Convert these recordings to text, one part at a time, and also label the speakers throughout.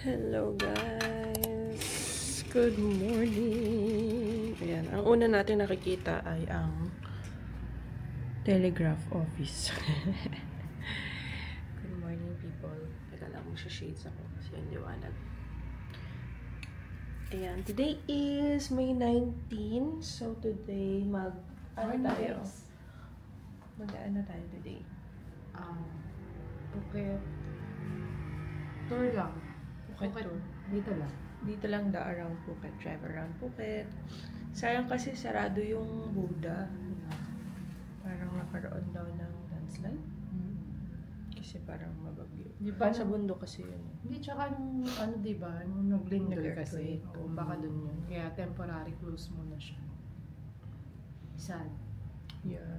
Speaker 1: Hello guys! Good morning! Ayan, ang una natin nakikita ay ang telegraph office. Good morning people. Teka lang, shades ako kasi ang liwanag. Ayan, today is May 19. So today ano tayo today?
Speaker 2: Phuket tour lang.
Speaker 1: Phuket tour. Dito lang around Phuket. Drive around Phuket. Sayang kasi sarado yung Buddha. Parang nakaroon daw ng landslide. Kasi parang mabagyo.
Speaker 2: Di ba
Speaker 1: sa bundok kasi yun.
Speaker 2: Hindi, tsaka nung diba, nung naglindol kasi.
Speaker 1: Nag-earthquake.
Speaker 2: Baka dun yun. Kaya temporary close muna siya. Sad.
Speaker 1: Yeah.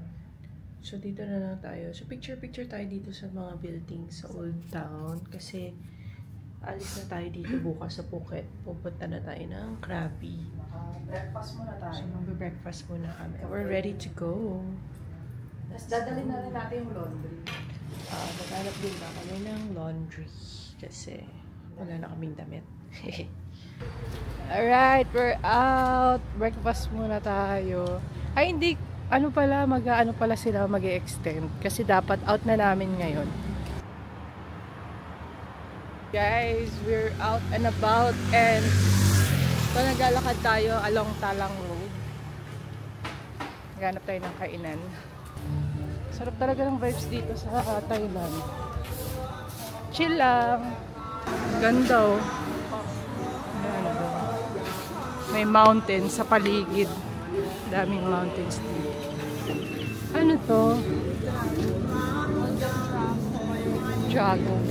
Speaker 1: So dito na lang tayo. So picture tayo dito sa mga buildings sa Old Town. Kasi alis na tayo dito bukas sa Phuket. Pupunta na tayo ng Krabi.
Speaker 2: Breakfast muna tayo.
Speaker 1: So magbe-breakfast muna kami. We're ready to go.
Speaker 2: Tapos dadalhin na rin natin yung laundry.
Speaker 1: Maghanap din na kami ng laundry. Kasi wala na kaming damit.
Speaker 2: Alright, we're out. Breakfast muna tayo. Ay, hindi. Ano pala sila mag-e-extend. Kasi dapat out na namin ngayon. Guys, we're out and about and naglalakad tayo along Talang Road. Naghanap tayo ng kainan. Sarap talaga ng vibes dito sa Thailand. Chill lang. Ganda oh. May mountain sa paligid. Daming mountains dito. Ano to? Dragon.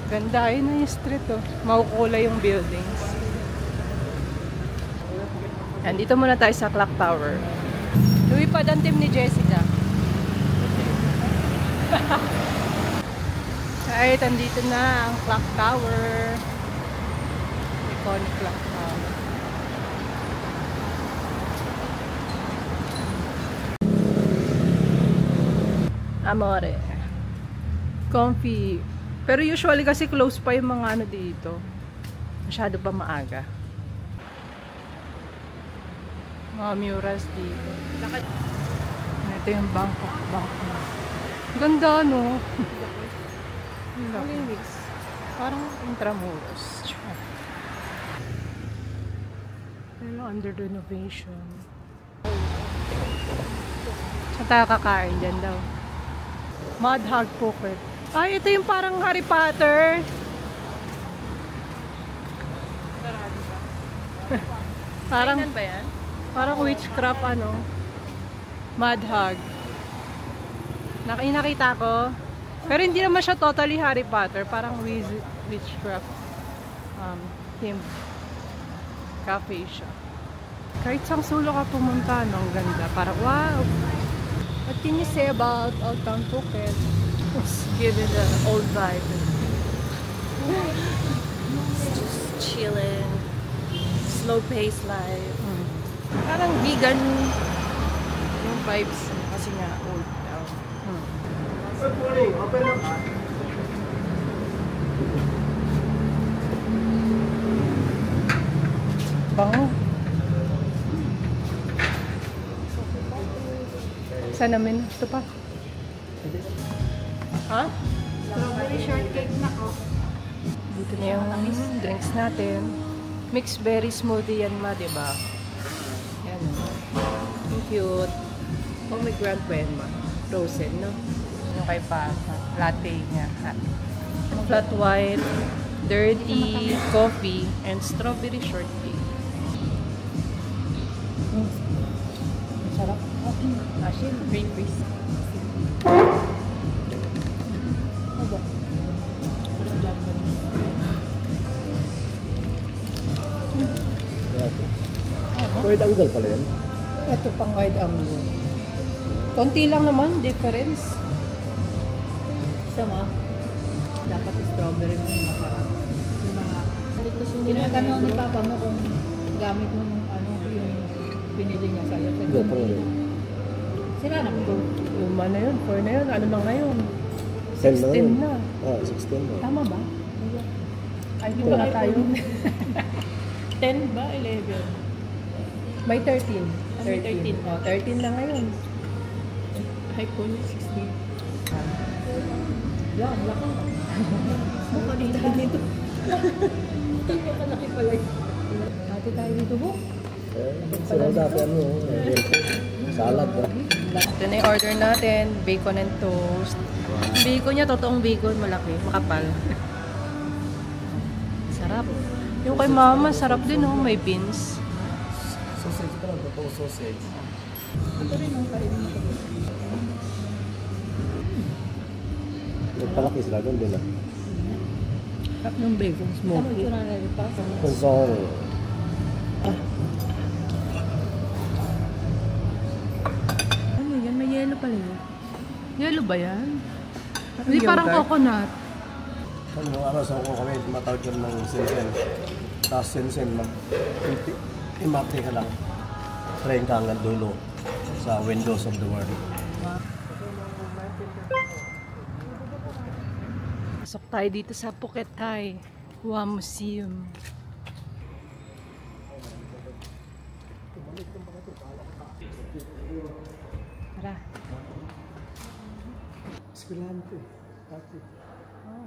Speaker 2: Ganda. Ayun na yung street oh. Makukulay yung buildings. Andito muna tayo sa Clock Tower. Lumipad ang team ni Jessica. Kahit andito na ang Clock Tower. Iconic Clock Tower. Amore. Comfy. Pero usually kasi close pa yung mga ano dito. Masyado pa maaga. Mga murals dito. Ito yung Bangkok. Ganda no? Parang Intramuros. Pero under renovation. Saan tayo kakain dyan daw? Mud Hug Phuket. Ay, ito yung parang Harry Potter. Parang ba yan? Parang witchcraft ano. Mud Hug. Nakita ko. Pero hindi naman siya totally Harry Potter. Parang witchcraft theme. Cafe siya. Kahit sang sulok ka pumunta, no? Ang ganda. Parang wow! What can you say about Old Town Phuket? Let's give it an old vibe.
Speaker 1: Just chilling. Slow-paced life. Parang vegan yung vibes. Kasi nga Old Town.
Speaker 3: Open naman.
Speaker 2: Bango. Saan namin? Ito pa. Ha?
Speaker 3: Strawberry shortcake na ko.
Speaker 2: Dito na yung drinks natin. Mixed berry smoothie yan ma, diba? Yan. Ang cute. Pomegranate pa yan ma. Frozen, no? Yung kay Papa. Latte niya. Flat white, dirty, coffee, and strawberry shortcake. Sarap. Ashin, green peas.
Speaker 3: Wide angle pala yan?
Speaker 2: Ito pang wide angle. Konti lang naman, difference. Sama. Dapat strawberry mo yung makarami. Tinatanong ni Papa mo kung gamit mo yung binili niya sa'yo. Sira na po. Luma na yun, 4 na yun. Ano na ngayon?
Speaker 3: 10 na
Speaker 2: 16 na.
Speaker 3: 16 na.
Speaker 2: Tama ba? Ay, hindi ba tayo?
Speaker 1: 10 ba? 11?
Speaker 2: May 13.
Speaker 1: May 13.
Speaker 2: Oh, 13 na ngayon.
Speaker 1: iPhone 16.
Speaker 2: Yan, laki.
Speaker 1: Mukha dito.
Speaker 2: Hindi ka kalaki pala. Dati tayo dito mo.
Speaker 3: Sila dati salad ba?
Speaker 2: Ito na yung order natin. Bacon and toast. Bacon niya, totoong bacon. Malaki, makapal. Sarap. Yung kay mama, sarap din oh. May beans.
Speaker 3: Sausage pa lang, totoo sausage.
Speaker 2: Ito rin ang kainin mo.
Speaker 3: Nagpalaki sila doon din ah.
Speaker 2: Sarap ng bacon. Smoky.
Speaker 3: Kung saan,
Speaker 2: Ano yan? May yellow pala yun. Yellow ba yan? Hindi parang coconut.
Speaker 3: ano araw sa ko kami, tumatawag kami ng sensen. Tapos sensen, imarte ka lang. Trying ka hanggang dulo sa windows of the world.
Speaker 2: Pasok tayo dito sa Phuket Thai Hua Museum. Tara.
Speaker 3: Eskwelahan ko eh.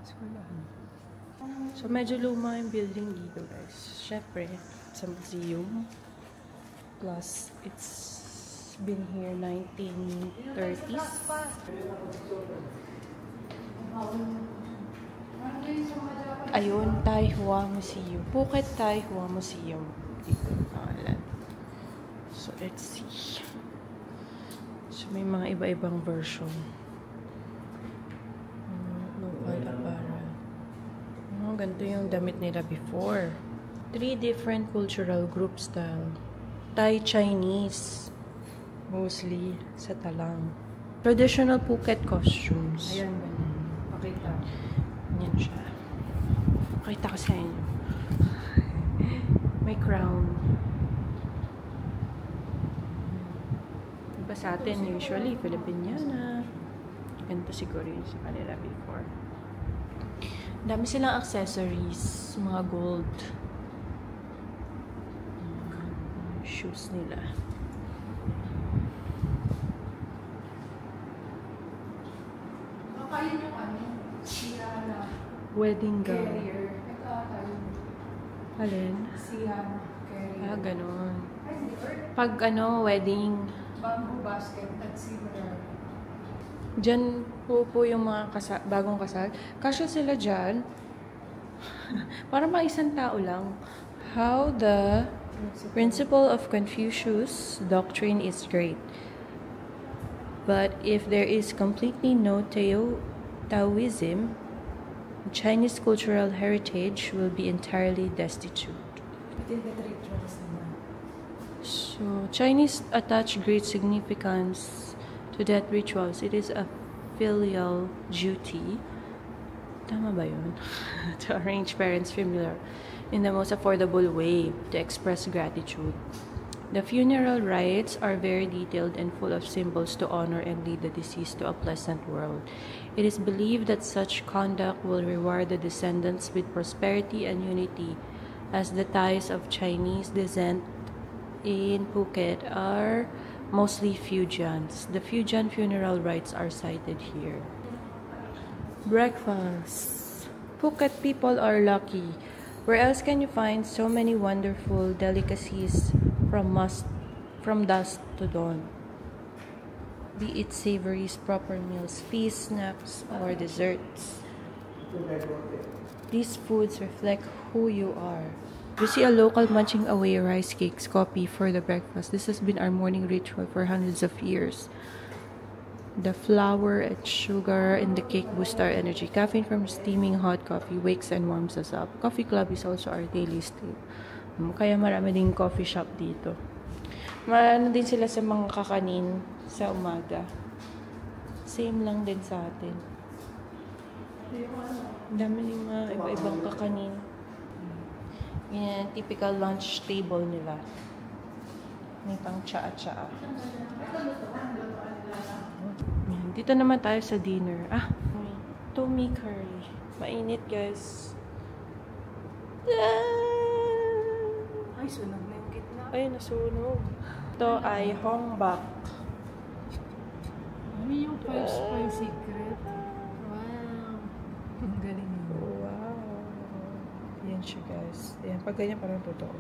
Speaker 2: Eskwelahan. So medyo luma yung building dito guys. Syempre, sa museum. Plus, it's been here 1930s. Ayun, Thai Hua Museum. Phuket Thai Hua Museum. Dito yung pangalan. So, let's see. So, may mga iba-ibang version. Local apparel. Ganito yung damit nila before. 3 different cultural group style. Thai Chinese. Mostly sa talang. Traditional Phuket costumes. Ayan, ganyan. Pakita. Yan siya. Pakita ko sa inyo. May crown. Diba sa atin, usually, Filipiniana. Ganito siguro yun sa kanila before. Dami silang accessories. Mga gold. Shoes nila.
Speaker 3: Kakain yung ano, siya na
Speaker 2: Wedding gown.
Speaker 3: carrier. Ito tayo.
Speaker 2: Alin?
Speaker 3: Siya na carrier.
Speaker 2: Ganon.
Speaker 3: Ay, hindi. Or
Speaker 2: Pag wedding,
Speaker 3: bamboo basket at similar.
Speaker 2: dyan po yung mga bagong kasal. Kasya sila dyan. Para mga isang tao lang. How the principle of Confucius doctrine is great. But if there is completely no Taoism, Chinese cultural heritage will be entirely destitute. So, Chinese attach great significance to that rituals. It is a filial duty. Tama ba yun? To arrange parents familiar in the most affordable way to express gratitude. The funeral rites are very detailed and full of symbols to honor and lead the deceased to a pleasant world. It is believed that such conduct will reward the descendants with prosperity and unity, as the Thais of Chinese descent in Phuket are mostly Fujians. The Fujian funeral rites are cited here. Breakfast. Phuket people are lucky. Where else can you find so many wonderful delicacies from dusk to dawn? Be it savories, proper meals, feast, snacks, or desserts. These foods reflect who you are. You see a local munching away rice cakes, coffee for the breakfast. This has been our morning ritual for hundreds of years. The flour and sugar in the cake boost our energy. Caffeine from steaming hot coffee wakes and warms us up. Coffee club is also our daily sleep. Kaya marami ding coffee shop dito. Marami din sila sa mga kakanin sa umaga. Same lang din sa atin. Dami din mga iba-ibang kakanin. Yan, typical lunch table nila. May pang tsaa-tsaa. Dito naman tayo sa dinner. May tomi curry. Mainit guys. Ay, sunog na yung gitna.
Speaker 1: Ay, nasunog. Ito ay hongbak.
Speaker 2: Ano yung five secret? Wow. Ang galing mo.
Speaker 1: Wow. Yan siya, guys. Ayan, pag ganyan parang totoo.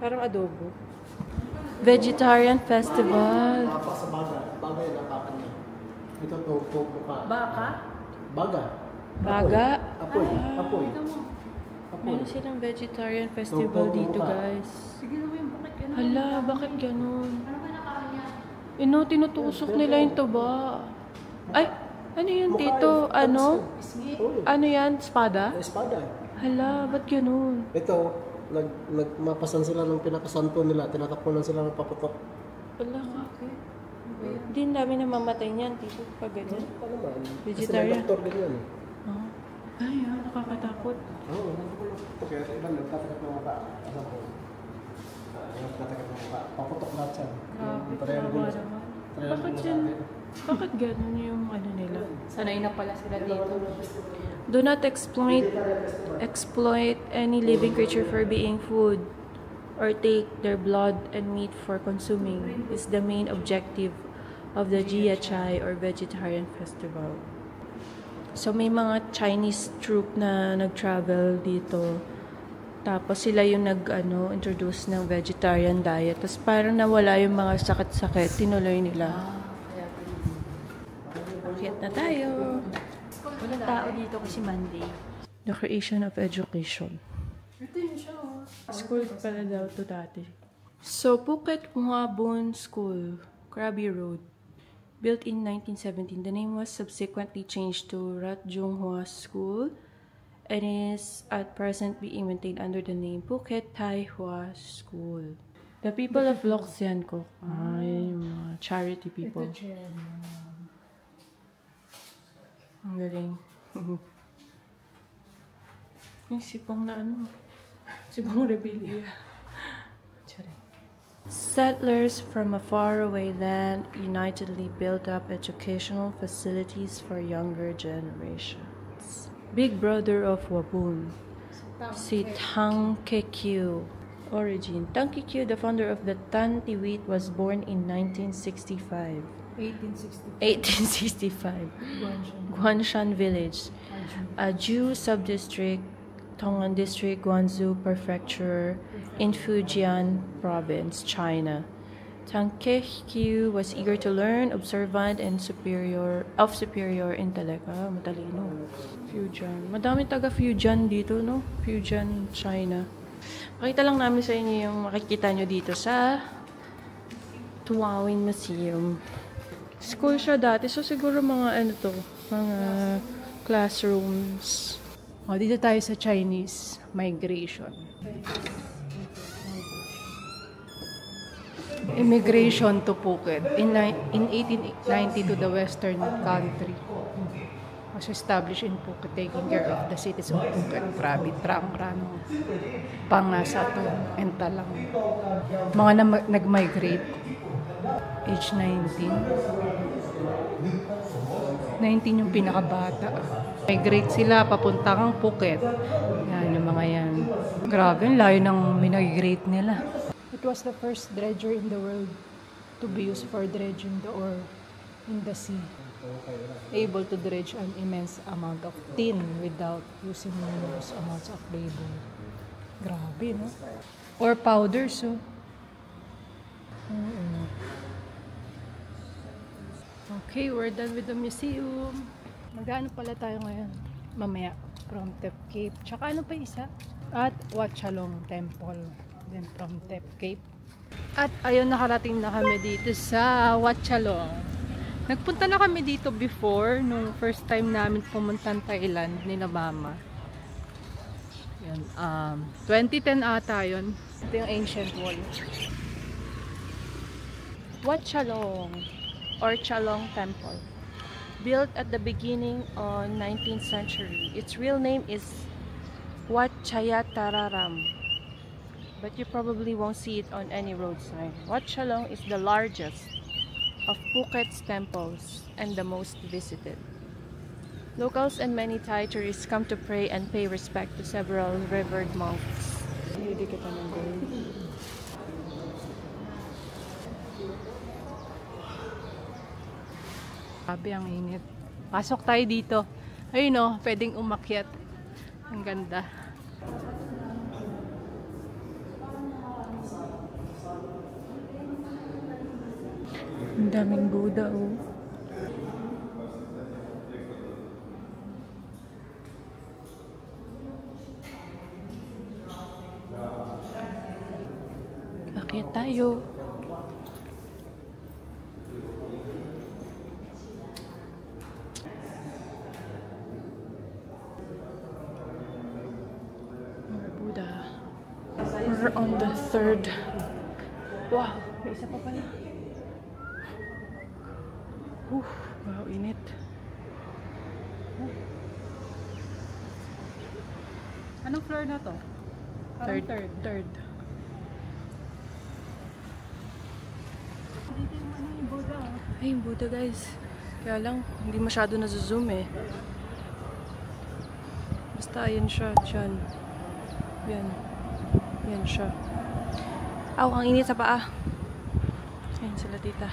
Speaker 1: Parang adobo. Vegetarian Festival.
Speaker 3: Sa baga. Baga yung napakan niya. Ito to pa.
Speaker 2: Baka?
Speaker 3: Baga.
Speaker 1: Baga.
Speaker 3: Apoy. Apoy.
Speaker 1: Meron silang vegetarian festival dito, guys.
Speaker 2: Sige naman yung bakit ganun.
Speaker 1: Hala, bakit ganun? Tinutusok nila yung tuba. Ay, ano yan, tito? Ano? Ano yan? Espada?
Speaker 3: Espada.
Speaker 1: Hala, ba't ganun?
Speaker 3: Ito, nagmapasan sila ng pinakasanto nila. Tinatapunan sila ng paputok.
Speaker 1: Wala ka. Hindi namin namamatay niyan, tito. Pag ganyan.
Speaker 3: Ano naman?
Speaker 1: Vegetarian.
Speaker 3: Kasi may doktor ganyan.
Speaker 1: Oh. Ay, nakakatakot.
Speaker 3: Oo, kaya ilan nagtatakot ng mata. Asan po? Nagtatakot ng mata. Paputok lahat yan.
Speaker 1: Grabe,
Speaker 3: Pareho
Speaker 1: kawawa
Speaker 3: din.
Speaker 1: naman.
Speaker 3: Pareho
Speaker 1: Bakit
Speaker 3: din sa
Speaker 1: yan?
Speaker 3: atin.
Speaker 1: Bakit ganun yung ano nila?
Speaker 2: Sanay na pala sila dito.
Speaker 1: Do not exploit any living creature for being food or take their blood and meat for consuming is the main objective of the Jia Chai or Vegetarian Festival. So may mga Chinese troupe na nag-travel dito. Tapos sila yung introduce ng vegetarian diet. Tapos parang nawala yung mga sakit-sakit, tinuloy nila. Bakit na tayo?
Speaker 2: Walang tao dito kasi Monday.
Speaker 1: The creation of education.
Speaker 2: Ito yun siya.
Speaker 1: School pala daw to dati. So, Phuket Huabun School, Krabi Road. Built in 1917, the name was subsequently changed to Rat Jung Hua School and is at present being maintained under the name Phuket Thai Hua School. The people of Lok Sian Kok, yung mga charity people. Ang galing. Yung sipong na sipong rebellion. Settlers from a faraway land unitedly built up educational facilities for younger generations. Big brother of Wabun, si Tang Kekyu. Origin. Tang Kekyu, the founder of the Tan Tiwit, was born in 1965. 1865. Guanshan Village, a Jew subdistrict, Tong'an District, Guangzhou Prefecture, in Fujian Province, China. Tang Kekyu was eager to learn, observant, and superior intellect. Matalino. Fujian. Madami taga Fujian dito, no? Fujian, China. Pakita lang namin sa inyo yung makikita nyo dito sa Tuawin Museum. School siya dati, so siguro mga mga classrooms.
Speaker 2: Dito tayo sa Chinese migration. Immigration to Phuket. In 1890 to the western country was established in Phuket, taking care of the cities of Phuket, Krabi, Trang, Ranong, Pangasa, Entalang. Mga nag-migrate. Age 19. 19 yung pinakabata. Migrate sila papuntang Phuket. Yan, yung mga yan. Grabe, layo ng migrate nila. It was the first dredger in the world to be used for dredging the ore in the sea. Able to dredge an immense amount of tin without using enormous amounts of labor. Grabe, no? Or powders, so. Okay, we're done with the museum. Mag-ano pala tayo ngayon? Mamaya, from Tep Cape. Tsaka ano pa isa? At Wat Chalong Temple. Then from Tep Cape. At ayun, nakarating na kami dito sa Wat Chalong. Nagpunta na kami dito before, nung first time namin pumunta ng Thailand, nila mama. Yun, 2010 ata yun. Ito yung ancient wall. Wat Chalong, or Chalong Temple. Built at the beginning of 19th century. Its real name is Wat Chayatararam, but you probably won't see it on any road sign. Wat Chalong is the largest of Phuket's temples and the most visited. Locals and many Thai tourists come to pray and pay respect to several revered monks. Hindi kita ng gold. Grabe ang init. Pasok tayo dito. Ayun o, pwedeng umakyat. Ang ganda. Ang daming Buddha oh. Akyat tayo. More Buddha. We're on the third. Wow, may isa pa pala. Wow, init.
Speaker 1: Anong floor na to?
Speaker 2: Third. Ay, yung Buddha guys. Kaya lang, hindi masyado na-zoom eh. Basta, yan siya. Diyan. Yan. Yan siya. Aw, ang init sa paa. Ayan sila tita.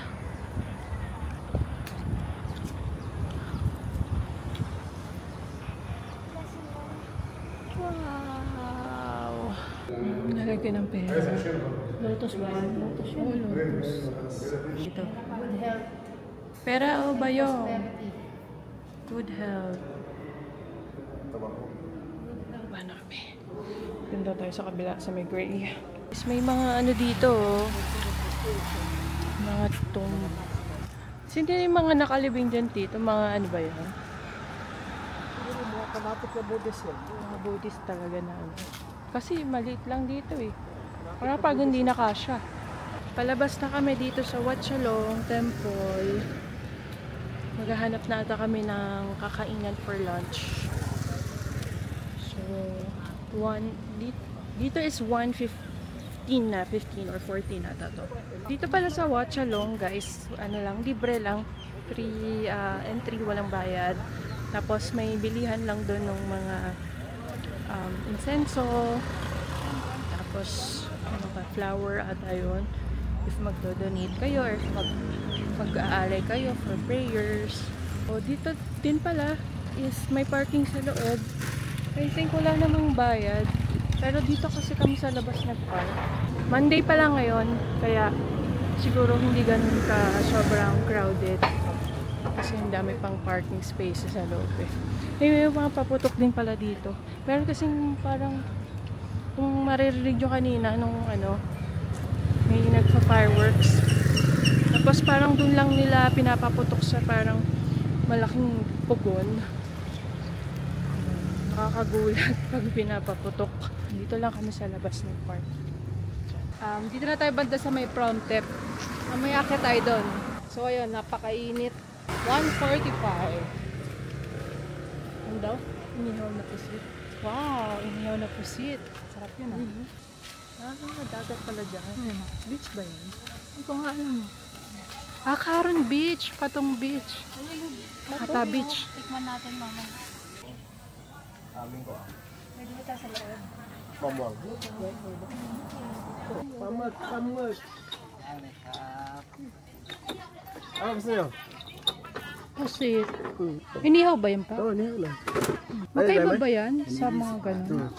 Speaker 2: Wow! Nalagyan ng pera. Lotus ba? Lotus yun. Oh, lotus. Ito.
Speaker 4: Good health.
Speaker 2: Pera o bayo? Good health. Ba na kami. Ganda tayo sa kabila, sa may gray. May mga ano dito, oh. Mga tomb. Sino yung mga nakalibing dyan dito? Mga ano ba yan?
Speaker 3: Mga kalapit na Buddhist yan.
Speaker 2: Mga Buddhist talaga na ano. Kasi maliit lang dito eh. Para pag hindi nakasya. Palabas na kami dito sa Wat Chalong Temple. Maghahanap na ata kami ng kakainan for lunch. So, dito is 1:15 na, 15 or 14 ata to. Dito pala sa Wat Chalong guys, ano lang, libre lang. Free entry, walang bayad. Tapos may bilihan lang doon ng mga insenso. Tapos ano pa, flower ata yun. If magdo-donate kayo or mag-aalay kayo for prayers. O dito din pala is may parking sa loob. I think wala namang bayad. Pero dito kasi kami sa labas nag-park. Monday pa lang ngayon, kaya siguro hindi ganun ka sobrang crowded. Kasi ang dami pang parking spaces sa loob eh. May mga paputok din pala dito. Pero kasi parang kung maririnig nyo kanina nung ano, may nagpa-fireworks. Tapos parang dun lang nila pinapaputok sa parang malaking pugon. Nakakagulat pag pinapaputok. Dito lang kami sa labas ng park. Dito na tayo banda sa may prom tip. May akit tayo doon. So ayun, napakainit. 1:45. Ano daw? Inihaw na pusit. Wow, inihaw na pusit. Sarap yun dagat pala dyan. Beach ba yun? Hindi ko nga alam. Caron Beach. Patong Beach. Kata Beach.
Speaker 4: Tikman natin mama.
Speaker 3: Amin ko.
Speaker 4: Pwede ba tayo sa loob?
Speaker 3: Pamwag. Pamwag. Ano gusto nyo?
Speaker 2: Pusit. Inihaw ba yun pa?
Speaker 3: Oo, niyo lang.
Speaker 2: Magkaiba ba yan sa mga ganun?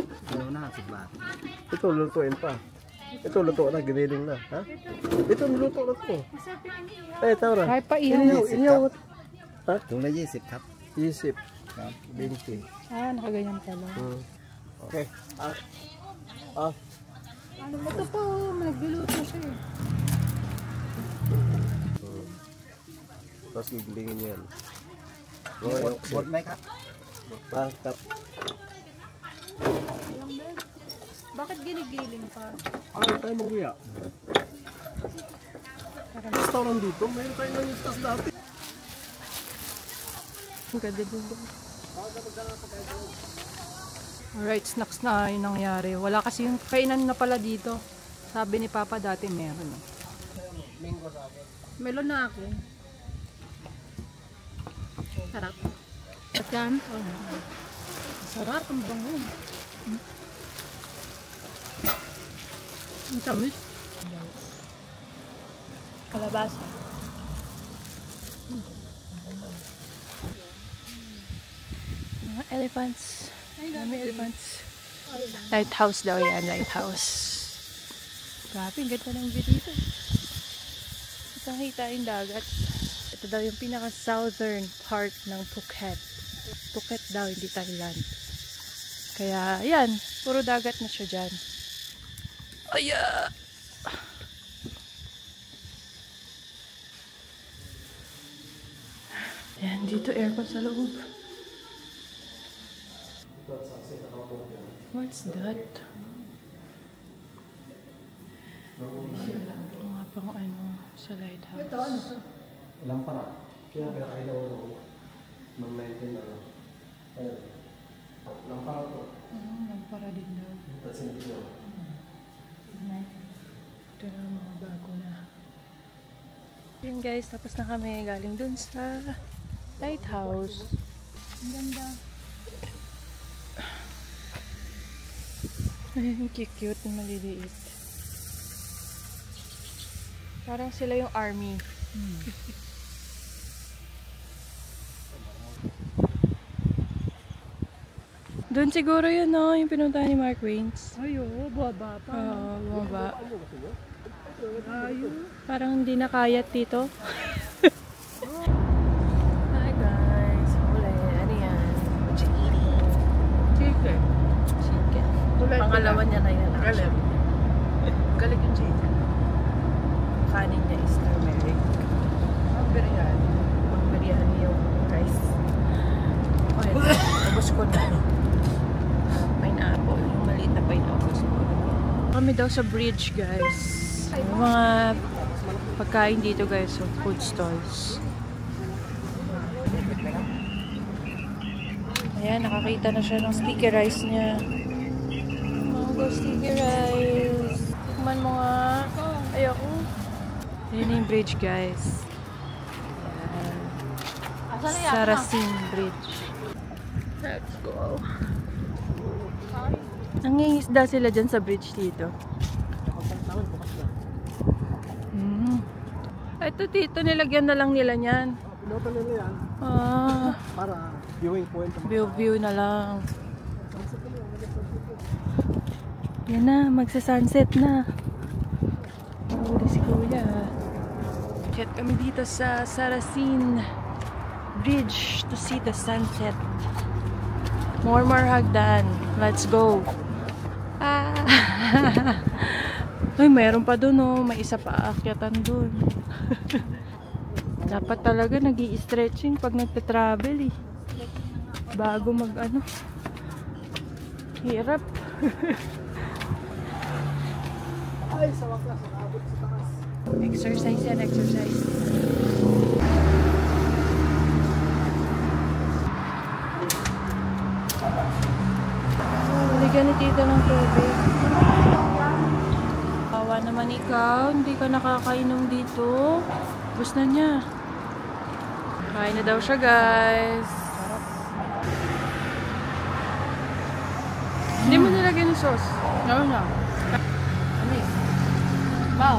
Speaker 3: Ito, lutuin pa. Ito, luto na, giniling na. Ha? Ito, luto na to. Eh, tawra.
Speaker 2: Kahit pa ihaw.
Speaker 3: Inyaw. Ha?
Speaker 5: Kung na 20 cup.
Speaker 3: 20. 20.
Speaker 2: Nakaganyan pala.
Speaker 3: Okay.
Speaker 2: Ano ba ito po? Nagbiluto siya eh.
Speaker 3: Tapos gigilingin yan.
Speaker 5: Board may cup.
Speaker 3: Tap.
Speaker 2: Bakit ginigiling pa?
Speaker 3: Ano tayo maguya? Restaurant dito, mayroon tayo ng istas dati.
Speaker 2: Ang ganda dito. Alright, snacks na yung nangyari. Wala kasi yung kainan na pala dito. Sabi ni Papa dati meron. Melon na ako. Sarap.
Speaker 4: Ayan. Sarap ang bango. Ang tamis. Kalabasa. Mga elephants. May elephants. Lighthouse daw yan, lighthouse. Grabe, ang ganda ng view dito. Kita yung dagat. Ito daw yung pinaka-southern part ng Phuket. Phuket daw, hindi Thailand. Kaya, yan. Puro dagat na siya dyan. Aya! Yan, dito aircon sa loob. What's that? Mga pang ano sa lighthouse.
Speaker 3: Lampara. Kaya pinakailaw ako. Mag-19 ano. Ayun. Lampara to.
Speaker 2: Lampara din daw.
Speaker 3: That's in the
Speaker 2: Ito na mga bago na. Yun guys, tapos na kami galing dun sa lighthouse. Ang ganda. Ay, cute na maliliit. Parang sila yung army. Doon siguro yun, no? Yung pinuntahan ni Mark Rains.
Speaker 4: Ay, oo, baba pa.
Speaker 2: Oo, bumaba. Parang hindi na kayat dito. Hi guys! Uli, ano yan? What you eating?
Speaker 4: Chicken.
Speaker 2: Chicken. Pangalawa niya na yan.
Speaker 4: Galing.
Speaker 2: Galing yung chicken. Kanin niya is turmeric.
Speaker 4: Ang biryani.
Speaker 2: Pang biryani yung rice. Okay, tapos ko na. Pineapple. Yung maliit na pineapple siguro. Kami daw sa bridge guys. Yung mga pagkain dito guys. So food stalls. Ayan, nakakita na siya ng sticky rice niya. Mango sticky rice. Tikman mo nga. Ayoko. Ayan yung bridge guys. Ayan. Sarasin Bridge. Let's go. Nangingisda sila dyan sa bridge dito. Ito dito, nilagyan na lang nila niyan.
Speaker 3: Piloto nila yan.
Speaker 2: Ah,
Speaker 3: Para viewing point.
Speaker 2: view na lang. Yan na, magsa-sunset na. Huli si Kuya. Chat kami dito sa Sarasin Bridge to see the sunset. More hagdan. Let's go. Ah. Uy, mayroon pa dun, oh. May isa pa aakyatan dun. Dapat talaga nag-i-stretching pag nagte-travel, eh. Bago mag-ano. Hirap.
Speaker 3: Ay, sa wakas. Nakabot sa taas.
Speaker 2: Exercise yan, exercise. Bigyan ni tita ng tubig. Awa naman ikaw, hindi ka nakakainom dito. Gusto na niya. Kain na daw siya, guys. Hindi mo nilagyan ng sauce.
Speaker 4: No. Ano yun? Bao.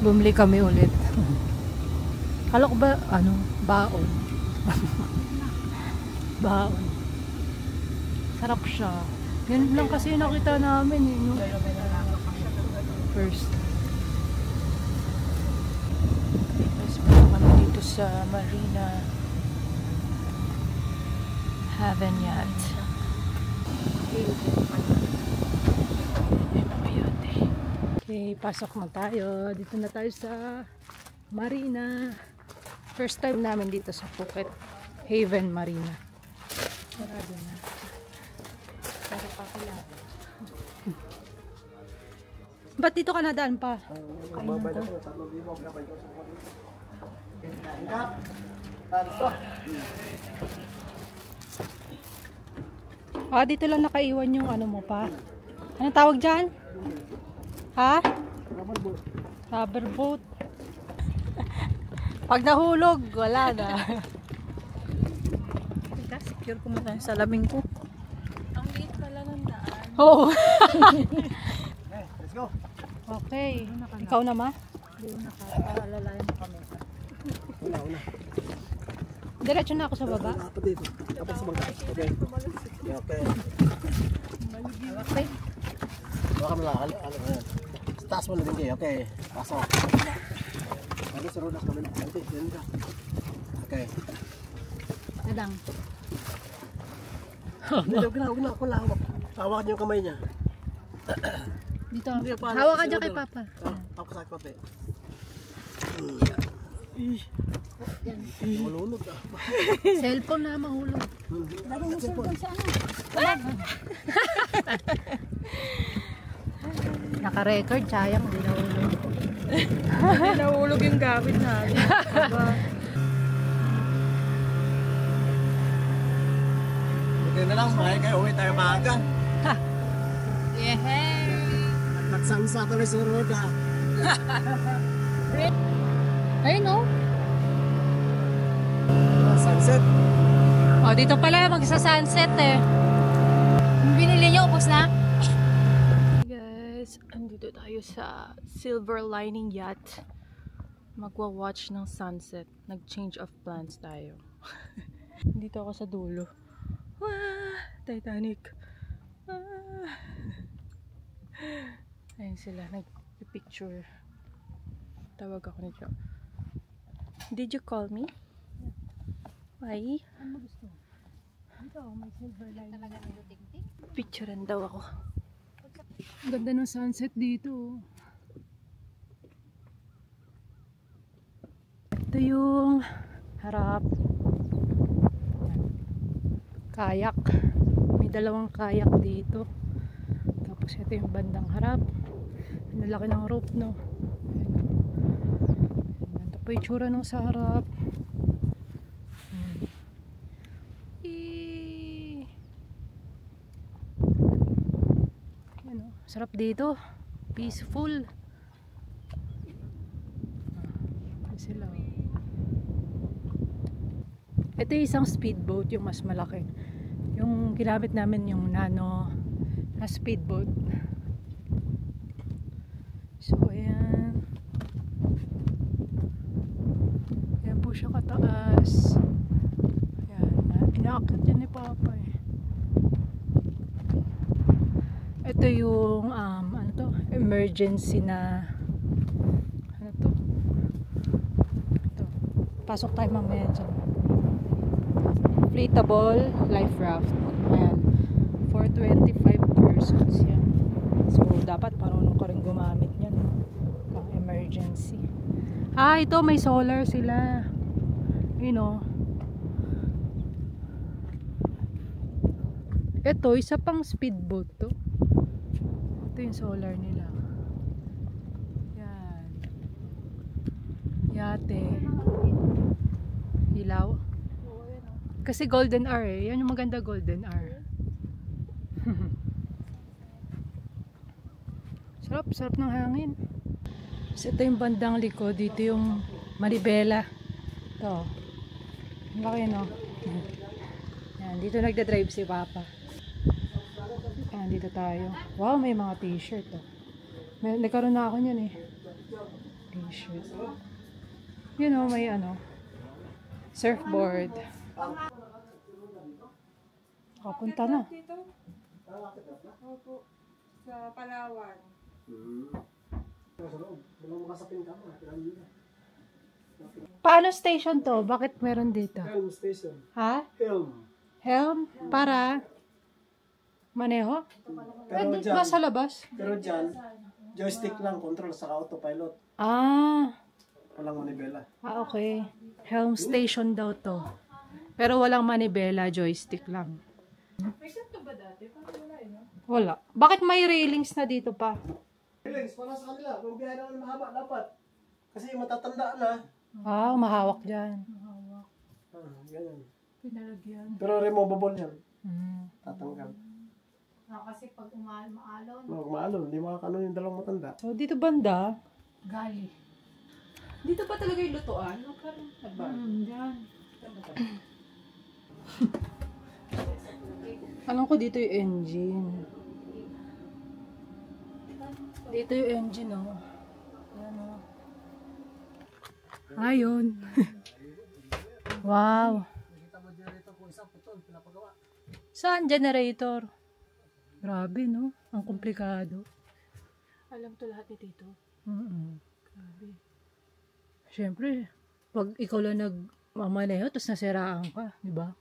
Speaker 4: Bumili kami ulit. Kala ko ba, ano, baon. Baon. Sarap siya. Yan lang kasi nakita namin, eh, no? First.
Speaker 2: Tapos punta kami dito sa Marina Haven Yacht.
Speaker 4: Okay, pasok na tayo. Dito na tayo sa Marina. First time namin dito sa Phuket Haven Marina. Sarado na. Para pakilala. Ba't dito ka nadaan pa?
Speaker 3: Babay na ko, 3,000 ang gabay ko sa kuko.
Speaker 4: Ah, dito lang nakaiwan yung ano mo pa. Anong tawag dyan? Ha? Rubber boat. Pag nahulog, wala na.
Speaker 1: Teka, secure ko muna yung salamin ko.
Speaker 2: Ang liit pala ng daan.
Speaker 4: Oo.
Speaker 3: Let's go.
Speaker 4: Okay. Ikaw na, ma?
Speaker 1: Nakaalalayan mo kami.
Speaker 3: Una.
Speaker 4: Diretso na ako sa baba.
Speaker 3: Dapat dito. Dapat sa bangka. Okay. Okay.
Speaker 4: Okay.
Speaker 3: Baka mo lang. Sa taas mo na din kayo. Okay. Pasok. Ano sa rodas kami? Okay. Yan ka. Okay.
Speaker 4: Nadang.
Speaker 3: Huwag na. Ako lang. Hawakan niyo yung kamay niya.
Speaker 4: Dito.
Speaker 3: Hindi, paano?
Speaker 4: Hawak ka dyan kay Papa.
Speaker 3: Ako sa kote. Malunod ah.
Speaker 4: Cellphone na mahulog. Naka-record, sayang, hindi nahulog.
Speaker 1: Hindi nahulog yung gamit natin. Diba?
Speaker 3: Okay na lang. Mahal kayo. Uwi tayo maaga.
Speaker 4: Yeah.
Speaker 3: Nagsansa tuloy sa roda.
Speaker 4: Ayun, no?
Speaker 3: Sunset.
Speaker 4: Oh, dito pala magsa-sunset eh. Yung binili niyo, ubos na?
Speaker 2: Guys, andito tayo sa Silver Lining Yacht. Magwa-watch ng sunset. Nag-change of plans tayo. Dito ako sa dulo. Titanic. Ayun sila, nag-picture. Tawag ako nito. Did you call me? Why?
Speaker 4: Ano gusto? Dito, may silver lining.
Speaker 2: Picturean daw ako.
Speaker 4: Ang ganda ng sunset dito. Ito yung harap. Kayak. May dalawang kayak dito. Tapos ito yung bandang harap. Ang laki ng rope, no? Ito po yung tsura nung sa harap. Ano, sarap dito. Peaceful. Sila. Ito yung isang speedboat, yung mas malaki. Yung ginamit namin yung nano na speedboat. So, ayan. Ayan po siya kataas. Ayan. Inaakit yun ni Papa eh. Ito yung ano to? Emergency na ano to? Ito. Pasok tayo mamaya dyan. Inflatable life raft. Ayan. For 25 persons yan. So, dapat marunong ka rin gumamit yan. Pang emergency. Ah, ito may solar sila. You know. Ito, isa pang speedboat to. Ito yung solar nila. Yan. Yate. Ilaw. Kasi golden hour eh. Yan yung maganda golden hour. Sarap ng hangin. So, ito yung bandang likod. Dito yung Manibela. Ito. Ang laki, no? Yan. Dito nagda-drive si Papa. Yan. Dito tayo. Wow, may mga t-shirt. Oh. Nagkaroon na ako niyan eh. T-shirt. You know, may ano. Surfboard. Kapunta na.
Speaker 1: Opo. Sa Palawan.
Speaker 4: Paano station to? Bakit meron dito?
Speaker 3: Helm station.
Speaker 4: Ha?
Speaker 3: Helm.
Speaker 4: Helm? Para? Maneho?
Speaker 3: Pero
Speaker 4: Pwede ba sa labas?
Speaker 3: Pero dyan, joystick lang, control sa autopilot.
Speaker 4: Ah.
Speaker 3: Walang manibela.
Speaker 4: Ah, okay. Helm station daw to. Pero walang manibela, joystick lang. Wala. Bakit may railings na dito pa?
Speaker 3: drinks para sa kanila. Kung biyahe naman mahaba, dapat. Kasi matatanda na.
Speaker 4: Ah, mahawak dyan.
Speaker 3: Ganyan.
Speaker 4: Pinalagyan.
Speaker 3: Pero removable yan. Tatanggal.
Speaker 6: Kasi pag maalon,
Speaker 3: Maalon, hindi makakano yung dalawang matanda.
Speaker 4: So, dito banda,
Speaker 6: gali.
Speaker 2: Dito pa talaga yung lutuan? O parang nagbago?
Speaker 6: Diyan.
Speaker 4: alam ko dito yung engine. Dito yung engine, oh. Ayan, oh. Ayun. Wow. Saan generator? Grabe, no? Ang komplikado.
Speaker 2: Alam to lahat ni Tito.
Speaker 4: Grabe. Siyempre, pag ikaw lang nagmamaneho, tapos nasiraan ka, di ba?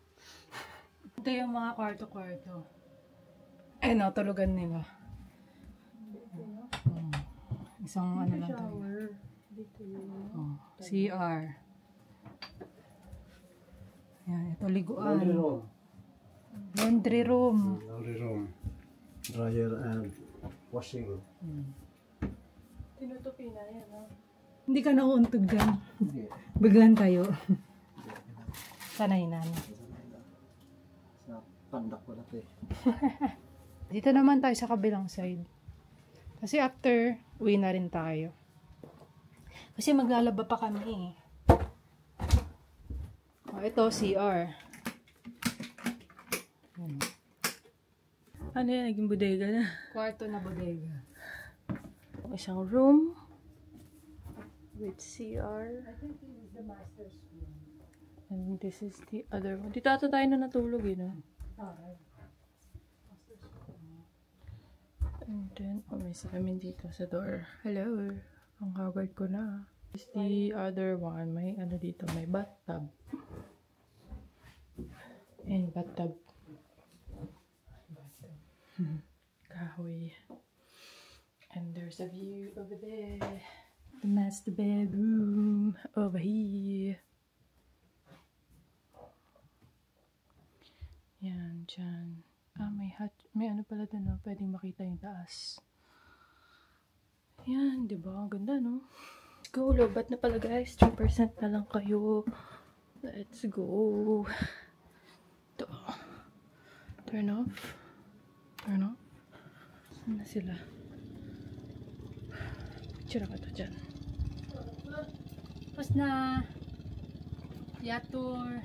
Speaker 4: Ito yung mga kwarto-kwarto. Eh, no, tulugan nila. Isang ano lang tayo. CR. Yan, ito liguan. Laundry room.
Speaker 3: Laundry room. Dryer and washing.
Speaker 2: Tinutupi na yan, no?
Speaker 4: Hindi ka nauuntog dyan.
Speaker 3: Hindi.
Speaker 4: Biglan kayo. Sanay na.
Speaker 3: Sa pandak ko natin.
Speaker 4: Dito naman tayo sa kabilang side. Kasi after, uwi na rin tayo. Kasi maglalaba pa kami. Oh, ito, CR.
Speaker 2: Ano yan? Naging bodega na.
Speaker 4: Kwarto na bodega.
Speaker 2: Isang room with CR. And this is the other one. Dito ata tayo na natulog, no? And then, may salamin dito sa door. Hello. Ang haggard ko na. This is the other one. May ano dito, may bathtub. And bathtub. Kahoy. And there's a view over there. The master bedroom over here. Yan, dyan. Ah, may ano pala doon, no? Pwedeng makita yung taas. Yan, di ba? Ang ganda, no? Let's go, lobat na pala, guys. 3% na lang kayo. Let's go. Ito. Turn off. Turn off. Saan na sila? Picture ka to dyan.
Speaker 4: Tapos na. Yator.